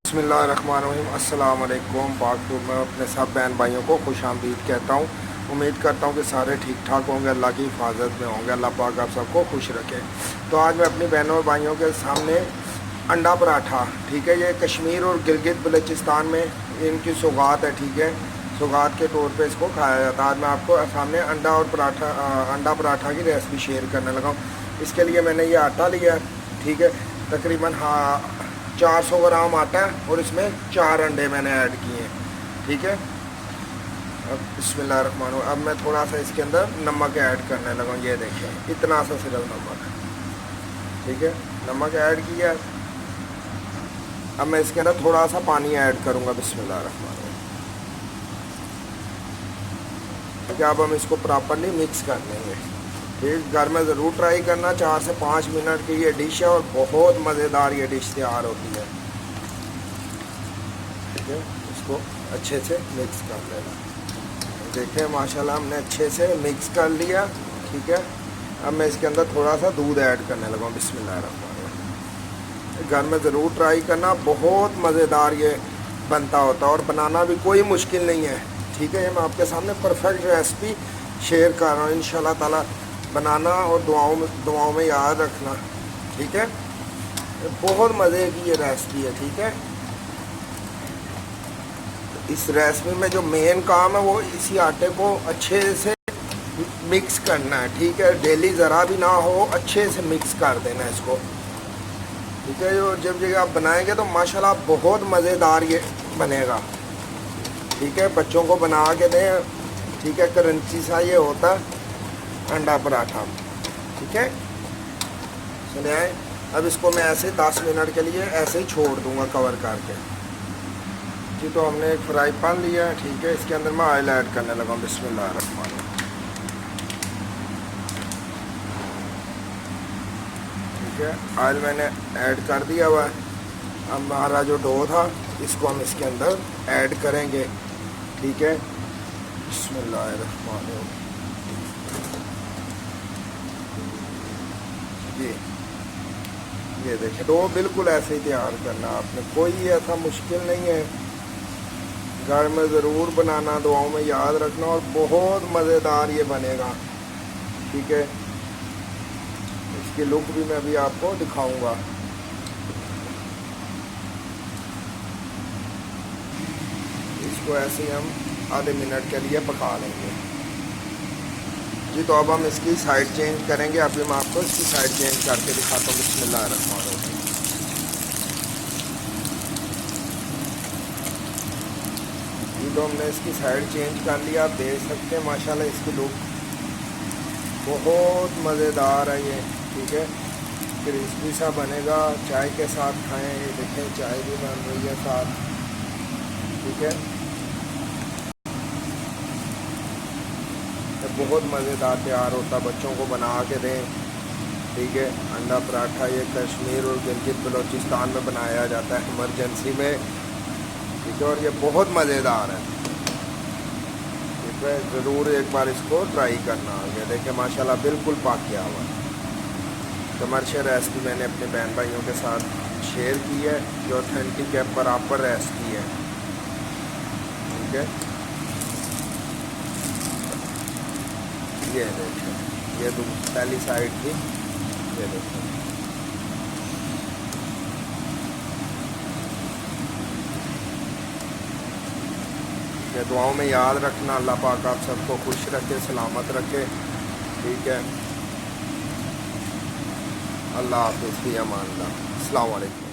बिस्मिल्लाहिर्रहमानिर्रहीम। अस्सलाम वालेकुम। पाक तो मैं अपने सब बहन भाइयों को खुश आमदीद कहता हूँ। उम्मीद करता हूँ कि सारे ठीक ठाक होंगे, अल्लाह की हिफाजत में होंगे, अल्लाह पाक आप सबको खुश रखे। तो आज मैं अपनी बहनों और भाइयों के सामने अंडा पराठा, ठीक है, ये कश्मीर और गिलगित बलूचिस्तान में इनकी सौगात है, ठीक है, सौगात के तौर पे इसको खाया जाता है। आज मैं आपको सामने अंडा पराठा की रेसिपी शेयर करने लगा हूँ। इसके लिए मैंने ये आटा लिया है, ठीक है, तकरीबन 400 ग्राम आटा है और इसमें 4 अंडे मैंने ऐड किए हैं, ठीक है। अब बिस्मिल्लाहिर्रहमानिर्रहीम। अब मैं थोड़ा सा इसके अंदर नमक ऐड करने लगा हूँ। ये देखें, इतना सा सिर्फ नमक, ठीक है, नमक ऐड किया। अब मैं इसके अंदर थोड़ा सा पानी ऐड करूँगा। बिस्मिल्लाहिर्रहमानिर्रहीम। अब हम इसको प्रॉपरली मिक्स कर लेंगे। ठीक, घर में ज़रूर ट्राई करना। 4 से 5 मिनट की ये डिश है और बहुत मज़ेदार ये डिश तैयार होती है, ठीक है। इसको अच्छे से मिक्स कर लेना। देखें माशाल्लाह हमने अच्छे से मिक्स कर लिया, ठीक है। अब मैं इसके अंदर थोड़ा सा दूध ऐड करने लगा हूँ। बिस्मिल्लाहिर्रहमानिर्रहीम। घर में ज़रूर ट्राई करना, बहुत मज़ेदार ये बनता होता है और बनाना भी कोई मुश्किल नहीं है, ठीक है। ये मैं आपके सामने परफेक्ट रेसिपी शेयर कर रहा हूँ। इंशाल्लाह ताला बनाना और दुआओं में याद रखना, ठीक है। बहुत मज़े की ये रेसिपी है, ठीक है। इस रेसिपी में जो मेन काम है वो इसी आटे को अच्छे से मिक्स करना है, ठीक है। डेली ज़रा भी ना हो, अच्छे से मिक्स कर देना है इसको, ठीक है। जो जब आप बनाएंगे तो माशाल्लाह बहुत मज़ेदार ये बनेगा, ठीक है। बच्चों को बना के दें, ठीक है। क्रंची सा ये होता है अंडा पराठा, ठीक है। चले आए। अब इसको मैं ऐसे 10 मिनट के लिए ऐसे ही छोड़ दूंगा कवर करके जी। तो हमने एक फ्राई पैन लिया है, ठीक है। इसके अंदर मैं ऑयल ऐड करने लगा हूँ। बिस्मिल्लाहिर्रहमानिर्रहीम। ठीक है, ऑयल मैंने ऐड कर दिया हुआ है। अब हमारा जो डो था इसको हम इसके अंदर ऐड करेंगे, ठीक है। बिस्मिल्लाहिर्रहमानिर्रहीम। ये देखें, डो बिल्कुल ऐसे ही तैयार करना आपने, कोई ऐसा मुश्किल नहीं है। घर में ज़रूर बनाना, दुआओं में याद रखना और बहुत मज़ेदार ये बनेगा, ठीक है। इसकी लुक भी मैं अभी आपको दिखाऊंगा। इसको ऐसे ही हम आधे मिनट के लिए पका लेंगे जी। तो अब हम इसकी साइड चेंज करेंगे। अभी मैं आपको इसकी साइड चेंज करके दिखाता हूँ। बिस्मिल्लाहिर्रहमानिर्रहीम। ये तो हमने इसकी साइड चेंज कर लिया। आप देख सकते हैं माशाल्लाह इसकी लुक बहुत मज़ेदार है ये, ठीक है। क्रिस्पी सा बनेगा, चाय के साथ खाएं। ये देखें, चाय भी बन रही है साथ, ठीक है। बहुत मज़ेदार तैयार होता, बच्चों को बना के दें, ठीक है। अंडा पराठा ये कश्मीर और गिलगित बलूचिस्तान में बनाया जाता है इमरजेंसी में, ठीक है। और ये बहुत मज़ेदार है, ठीक है। ज़रूर एक बार इसको ट्राई करना। ये देखें माशाल्लाह बिल्कुल पाक किया हुआ है। कमर्शियल रेसिपी मैंने अपने बहन भाइयों के साथ शेयर की है, जो ऑथेंटिक है, प्रॉपर रेसिपी है, ठीक है। ये देखें, ये तो पहली साइड थी, ये देखें। ये दुआओं में याद रखना, अल्लाह पाक आप सबको खुश रखे, सलामत रखे, ठीक है। अल्लाह हाफ़िज़, फ़ी अमान अल्लाह। अस्सलाम वालेकुम।